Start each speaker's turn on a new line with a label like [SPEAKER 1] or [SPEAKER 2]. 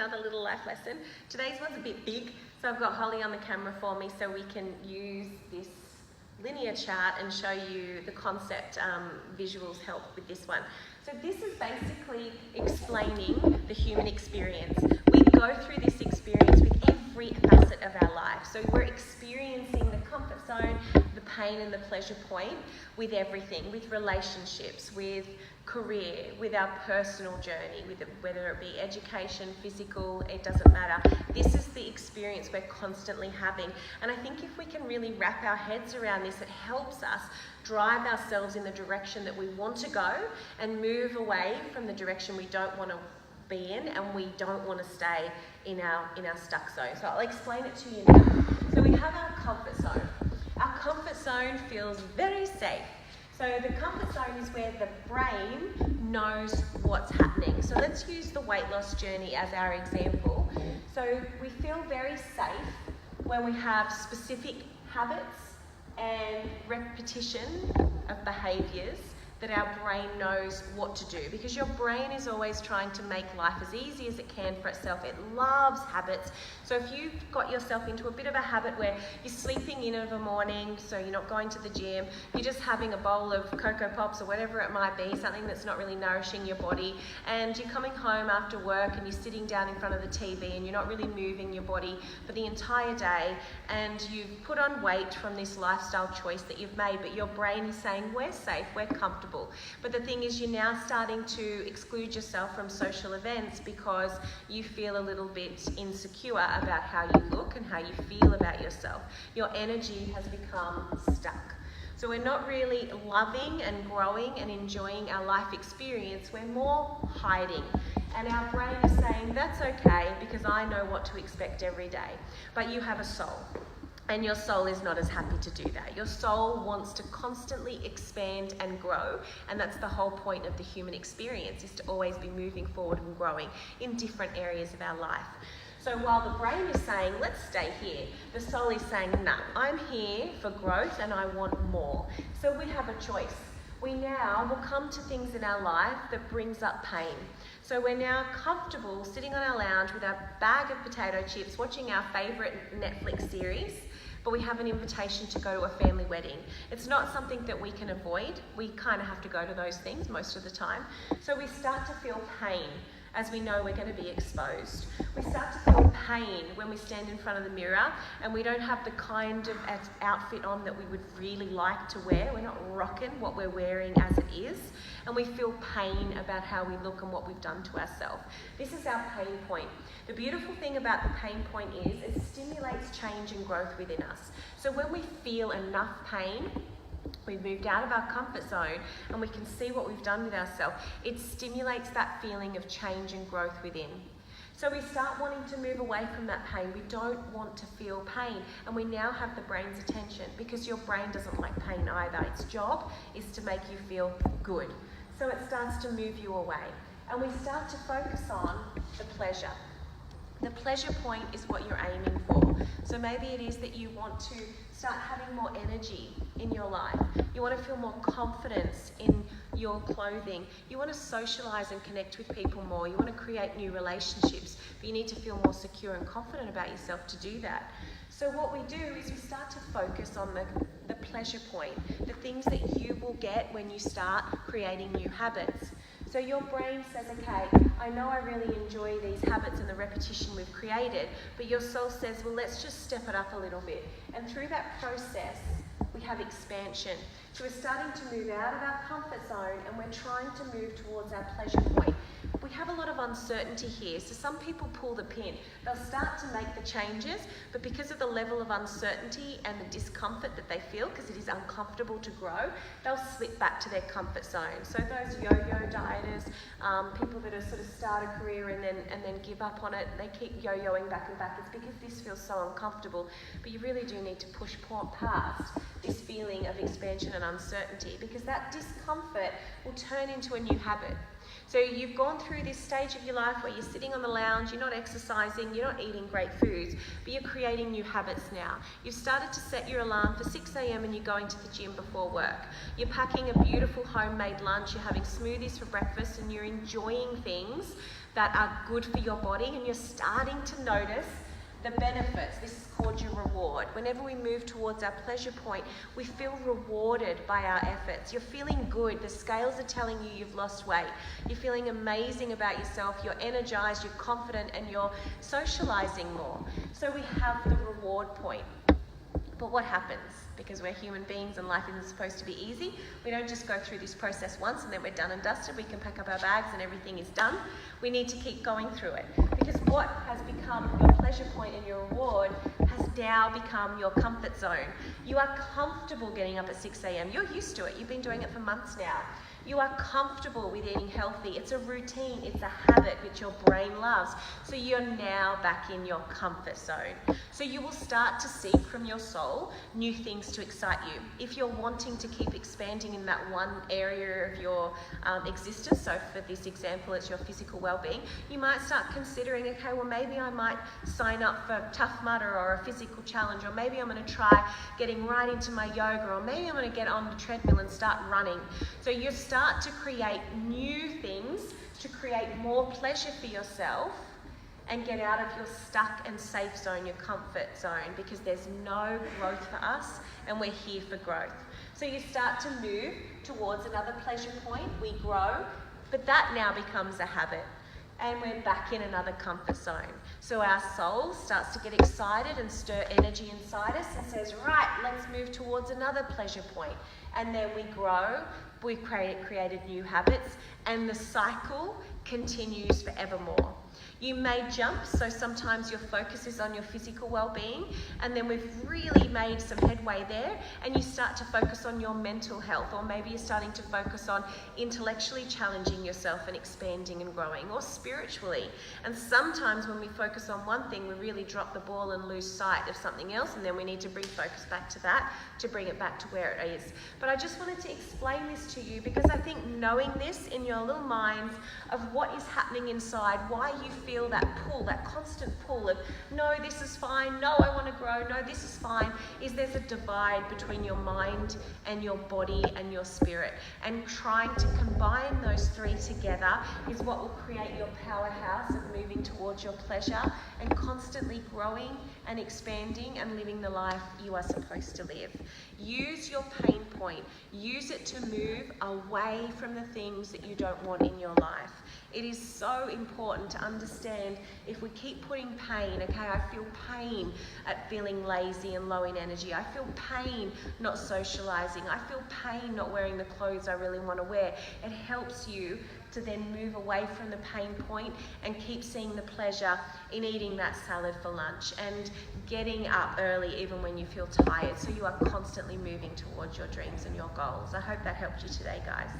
[SPEAKER 1] another little life lesson. Today's one's a bit big, so I've got Holly on the camera for me so we can use this linear chart and show you the concept. Visuals help with this one. So this is basically explaining the human experience. We go through this experience with every facet of our life. So we're experiencing the comfort zone, the pain and the pleasure point with everything, with relationships, with career, with our personal journey, with whether it be education, physical, it doesn't matter. This is the experience we're constantly having. And I think if we can really wrap our heads around this, it helps us drive ourselves in the direction that we want to go and move away from the direction we don't want to be in and we don't want to stay in our stuck zone. So I'll explain it to you now. So we have our comfort zone. Our comfort zone feels very safe. So the comfort zone is where the brain knows what's happening. So let's use the weight loss journey as our example. So we feel very safe when we have specific habits and repetition of behaviours that our brain knows what to do, because your brain is always trying to make life as easy as it can for itself. It loves habits. So if you've got yourself into a bit of a habit where you're sleeping in of a morning, so you're not going to the gym, you're just having a bowl of Cocoa Pops or whatever it might be, something that's not really nourishing your body, and you're coming home after work and you're sitting down in front of the TV and you're not really moving your body for the entire day, and you've put on weight from this lifestyle choice that you've made, but your brain is saying, we're safe, we're comfortable. But the thing is, you're now starting to exclude yourself from social events because you feel a little bit insecure about how you look and how you feel about yourself. Your energy has become stuck. So we're not really loving and growing and enjoying our life experience. We're more hiding. And our brain is saying, that's okay because I know what to expect every day. But you have a soul. And your soul is not as happy to do that. Your soul wants to constantly expand and grow, and that's the whole point of the human experience, is to always be moving forward and growing in different areas of our life. So while the brain is saying, let's stay here, the soul is saying, nah, I'm here for growth and I want more. So we have a choice. We now will come to things in our life that brings up pain. So we're now comfortable sitting on our lounge with our bag of potato chips, watching our favourite Netflix series, but we have an invitation to go to a family wedding. It's not something that we can avoid. We kind of have to go to those things most of the time. So we start to feel pain as we know we're going to be exposed. We start to feel pain when we stand in front of the mirror and we don't have the kind of outfit on that we would really like to wear. We're not rocking what we're wearing as it is. And we feel pain about how we look and what we've done to ourselves. This is our pain point. The beautiful thing about the pain point is it stimulates change and growth within us. So when we feel enough pain, we've moved out of our comfort zone and we can see what we've done with ourselves. It stimulates that feeling of change and growth within. So we start wanting to move away from that pain. We don't want to feel pain. And we now have the brain's attention because your brain doesn't like pain either. Its job is to make you feel good. So it starts to move you away. And we start to focus on the pleasure. The pleasure point is what you're aiming for. So maybe it is that you want to start having more energy in your life. You want to feel more confidence in your clothing. You want to socialise and connect with people more. You want to create new relationships, but you need to feel more secure and confident about yourself to do that. So what we do is we start to focus on the pleasure point, the things that you will get when you start creating new habits. So your brain says, okay, I know I really enjoy these habits and the repetition we've created, but your soul says, well, let's just step it up a little bit. And through that process, we have expansion. So we're starting to move out of our comfort zone and we're trying to move towards our pleasure point. We have a lot of uncertainty here, so some people pull the pin. They'll start to make the changes, but because of the level of uncertainty and the discomfort that they feel, because it is uncomfortable to grow, they'll slip back to their comfort zone. So those yo-yo dieters, people that have sort of start a career and then give up on it, they keep yo-yoing back and back. It's because this feels so uncomfortable, but you really do need to push past this feeling of expansion and uncertainty, because that discomfort will turn into a new habit. So you've gone through this stage of your life where you're sitting on the lounge, you're not exercising, you're not eating great foods, but you're creating new habits now. You've started to set your alarm for 6 a.m. and you're going to the gym before work. You're packing a beautiful homemade lunch, you're having smoothies for breakfast, and you're enjoying things that are good for your body, and you're starting to notice the benefits. This is called your reward. Whenever we move towards our pleasure point, we feel rewarded by our efforts. You're feeling good. The scales are telling you you've lost weight. You're feeling amazing about yourself. You're energized, you're confident, and you're socializing more. So we have the reward point. But what happens? Because we're human beings and life isn't supposed to be easy, we don't just go through this process once and then we're done and dusted. We can pack up our bags and everything is done. We need to keep going through it. Because what has become your pleasure point and your reward has now become your comfort zone. You are comfortable getting up at 6 a.m. You're used to it. You've been doing it for months now. You are comfortable with eating healthy. It's a routine, it's a habit which your brain loves. So you're now back in your comfort zone. So you will start to seek from your soul new things to excite you. If you're wanting to keep expanding in that one area of your existence, so for this example, it's your physical well-being, you might start considering, okay, well maybe I might sign up for Tough Mudder or a physical challenge, or maybe I'm going to try getting right into my yoga, or maybe I'm going to get on the treadmill and start running. So you start to create new things to create more pleasure for yourself and get out of your stuck and safe zone, your comfort zone, because there's no growth for us and we're here for growth. So you start to move towards another pleasure point, we grow, but that now becomes a habit and we're back in another comfort zone. So our soul starts to get excited and stir energy inside us and says, right, let's move towards another pleasure point. And then we grow, we've created new habits, and the cycle continues forevermore. You may jump, so sometimes your focus is on your physical well-being, and then we've really made some headway there, and you start to focus on your mental health, or maybe you're starting to focus on intellectually challenging yourself and expanding and growing, or spiritually. And sometimes when we focus on one thing, we really drop the ball and lose sight of something else, and then we need to bring focus back to that to bring it back to where it is. But I just wanted to explain this to you because I think knowing this in your little minds of what is happening inside, why you feel that pull, that constant pull of, no, this is fine, no, I want to grow, no, this is fine, is there's a divide between your mind and your body and your spirit. And trying to combine those three together is what will create your powerhouse of moving towards your pleasure and constantly growing and expanding and living the life you are supposed to live. Use your pain point. Use it to move away from the things that you don't want in your life. It is so important to understand if we keep putting pain, okay, I feel pain at feeling lazy and low in energy. I feel pain not socializing. I feel pain not wearing the clothes I really want to wear. It helps you to then move away from the pain point and keep seeing the pleasure in eating that salad for lunch and getting up early even when you feel tired, so you are constantly moving towards your dreams and your goals. I hope that helped you today, guys.